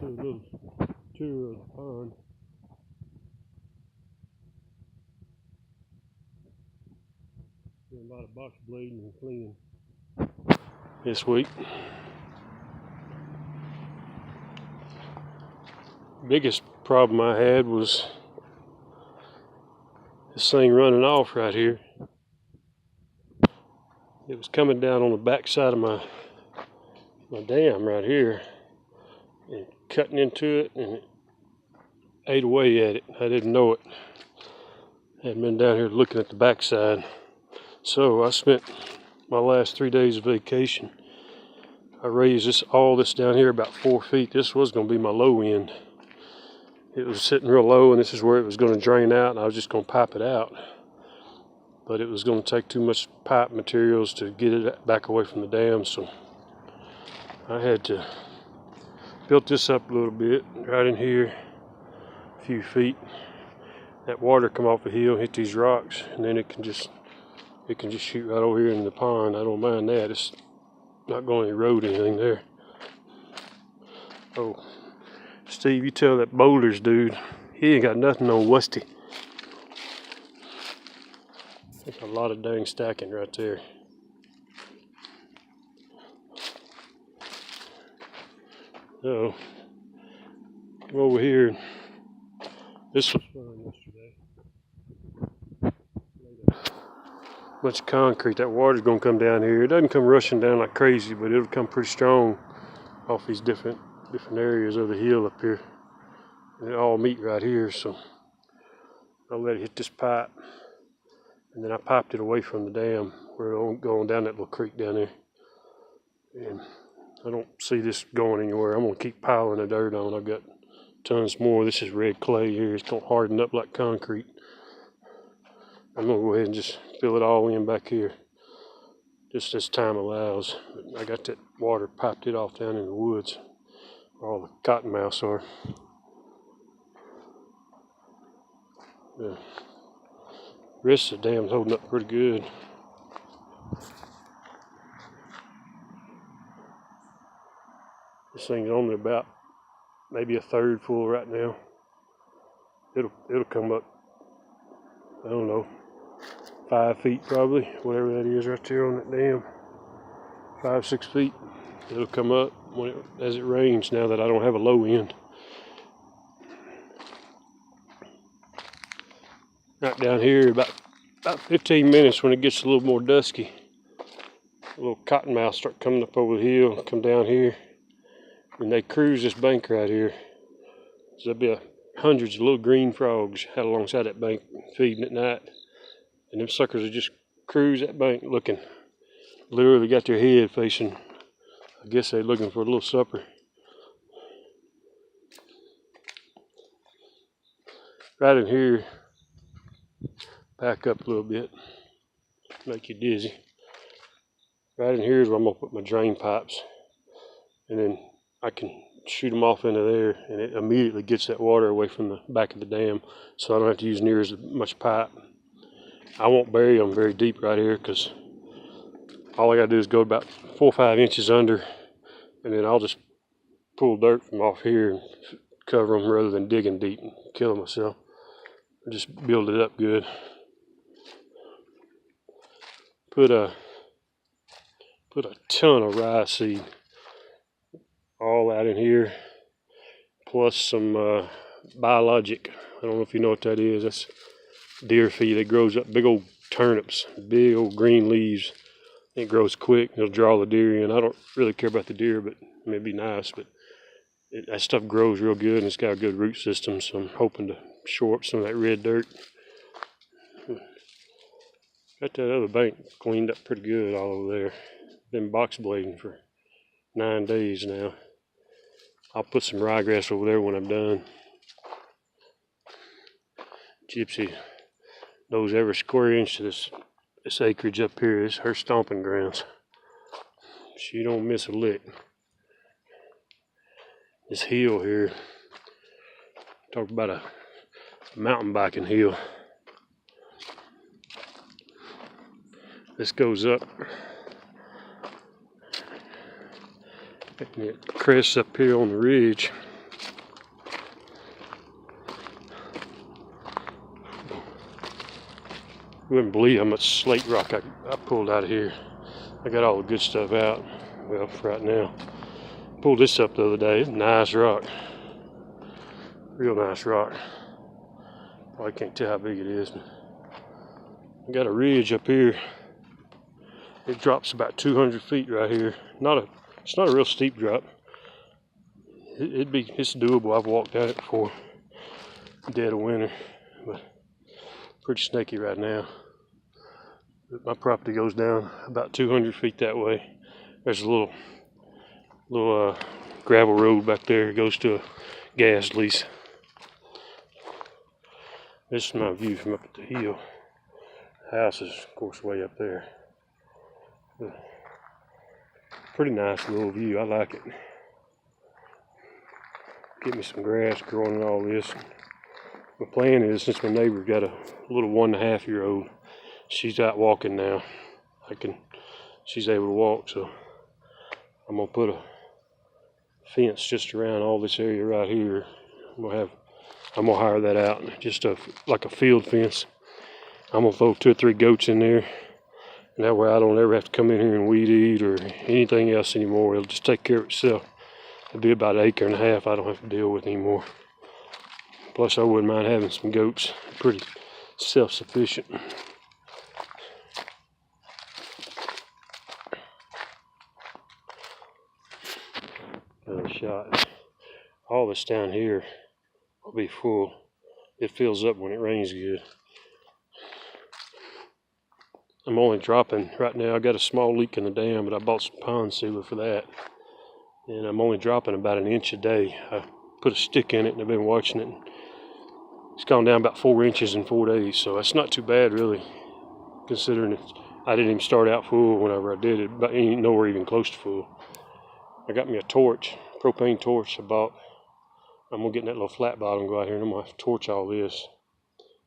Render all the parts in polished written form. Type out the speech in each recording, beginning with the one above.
do a little tour of the pond. Doing a lot of box blading and cleaning this week. Biggest problem I had was this thing running off right here. It was coming down on the back side of my dam right here and cutting into it, and it ate away at it. I didn't know it. I hadn't been down here looking at the backside. So I spent my last 3 days of vacation. I raised all this down here about 4 feet. This was going to be my low end. It was sitting real low, and this is where it was going to drain out, and I was just going to pipe it out. But it was going to take too much pipe materials to get it back away from the dam, so I had to build this up a little bit right in here, a few feet. That water come off the hill, hit these rocks, and then it can just shoot right over here in the pond. I don't mind that. It's not going to erode anything there. Oh, Steve, you tell that Boulders dude, he ain't got nothing on Wusty. That's a lot of dang stacking right there. So, come over here. This was fun yesterday. Bunch of concrete. That water's gonna come down here. It doesn't come rushing down like crazy, but it'll come pretty strong off these different areas of the hill up here. And it all meet right here, so I'll let it hit this pipe. And then I piped it away from the dam where it won't go on down that little creek down there. And I don't see this going anywhere. I'm gonna keep piling the dirt on. I've got tons more. This is red clay here. It's gonna harden up like concrete. I'm gonna go ahead and just fill it all in back here, just as time allows. But I got that water piped it off down in the woods where all the cottonmouths are. The rest of the dam's holding up pretty good. This thing's only about maybe a third full right now. It'll come up, I don't know, 5 feet probably, whatever that is right there on that dam. 5-6 feet. It'll come up as it rains now that I don't have a low end. Right down here, about 15 minutes when it gets a little more dusky, a little cottonmouths start coming up over the hill, come down here, and they cruise this bank right here. So there'll be hundreds of little green frogs out alongside that bank feeding at night. And them suckers will just cruise that bank looking. Literally got their head facing. I guess they're looking for a little supper. Right in here, back up a little bit, make you dizzy. Right in here is where I'm gonna put my drain pipes. And then I can shoot them off into there, and it immediately gets that water away from the back of the dam, so I don't have to use near as much pipe. I won't bury them very deep right here, because all I gotta do is go about 4 or 5 inches under, and then I'll just pull dirt from off here and cover them rather than digging deep and killing myself. Just build it up good. Put a ton of rye seed all out in here, plus some biologic. I don't know if you know what that is. That's deer feed. It grows up big old turnips, big old green leaves. It grows quick. It'll draw the deer in. I don't really care about the deer, but it'd be nice. But that stuff grows real good, and it's got a good root system, so I'm hoping to shore up some of that red dirt. Got that other bank cleaned up pretty good all over there. Been box blading for 9 days now. I'll put some ryegrass over there when I'm done. Gypsy knows every square inch of this acreage up here is her stomping grounds. She don't miss a lick. This hill here, talk about a mountain biking hill. This goes up, and it crests up here on the ridge. You wouldn't believe how much slate rock I pulled out of here. I got all the good stuff out. Well, for right now. Pulled this up the other day. It's nice rock. Real nice rock. I can't tell how big it is. But I got a ridge up here. It drops about 200 feet right here. It's not a real steep drop. It's doable. I've walked down it before. Dead of winter, but pretty snaky right now. But my property goes down about 200 feet that way. There's a little gravel road back there. It goes to a gas lease. This is my view from up at the hill. The house is, of course, way up there. But pretty nice little view. I like it. Get me some grass growing and all this. My plan is, since my neighbor's got a little 1.5-year-old, she's out walking now. She's able to walk, so I'm gonna put a fence just around all this area right here. I'm gonna hire that out, just like a field fence. I'm gonna throw 2 or 3 goats in there, and that way I don't ever have to come in here and weed eat or anything else anymore. It'll just take care of itself. It'll be about 1.5 acres I don't have to deal with anymore. Plus, I wouldn't mind having some goats. Pretty self-sufficient. Another shot. All this down here will be full. It fills up when it rains good. I'm only dropping right now. I got a small leak in the dam, but I bought some pond sealer for that. And I'm only dropping about 1 inch a day. I put a stick in it and I've been watching it. It's gone down about 4 inches in 4 days, so that's not too bad really, considering I didn't even start out full whenever I did it, but ain't nowhere even close to full. I got me a torch, propane torch I bought. I'm gonna get in that little flat bottom, go out here, and I'm gonna torch all this.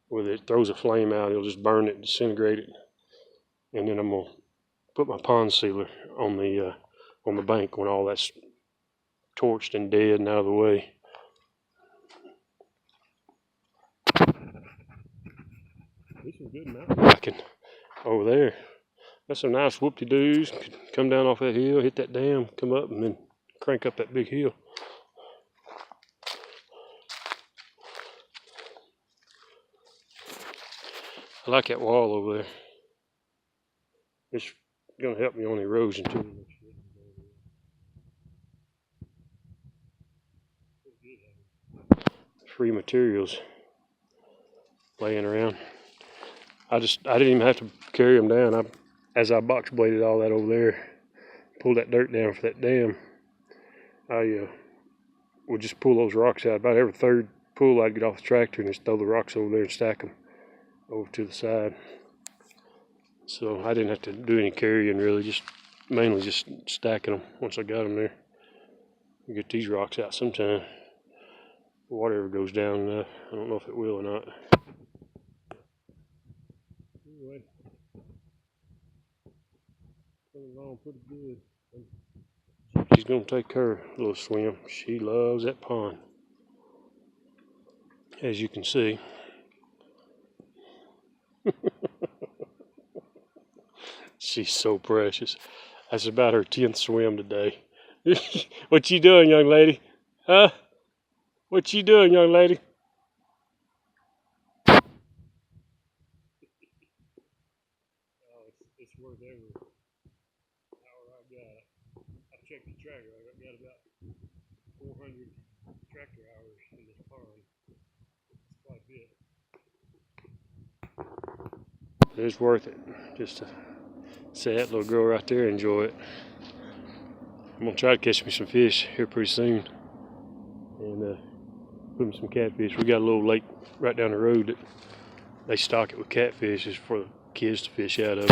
Whether it throws a flame out, it'll just burn it, disintegrate it. And then I'm gonna put my pond sealer on the bank when all that's torched and dead and out of the way. There's some good mountain biking over there. That's some nice whoop-de-doos. Come down off that hill, hit that dam, come up, and then crank up that big hill. I like that wall over there. It's gonna help me on the erosion too. Free materials laying around. I didn't even have to carry them down. As I box bladed all that over there, pulled that dirt down for that dam, I would just pull those rocks out. About every 3rd pull, I'd get off the tractor and just throw the rocks over there and stack them over to the side. So I didn't have to do any carrying really, mainly just stacking them once I got them there. I'll get these rocks out sometime. Water ever goes down enough. I don't know if it will or not. Anyway, coming along pretty good. She's gonna take her little swim. She loves that pond, as you can see. She's so precious. That's about her 10th swim today. What you doing, young lady? Huh? What you doing, young lady? Oh, it's worth every hour I got. I checked the tractor. I got about 400 tractor hours in this pond. It's quite a bit. But it's worth it just to see that little girl right there enjoy it. I'm gonna try to catch me some fish here pretty soon, and put me some catfish. We got a little lake right down the road that they stock it with catfish just for the kids to fish out of.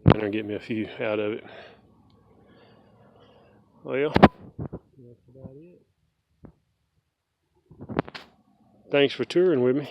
And I'll get me a few out of it. Well, that's about it. Thanks for touring with me.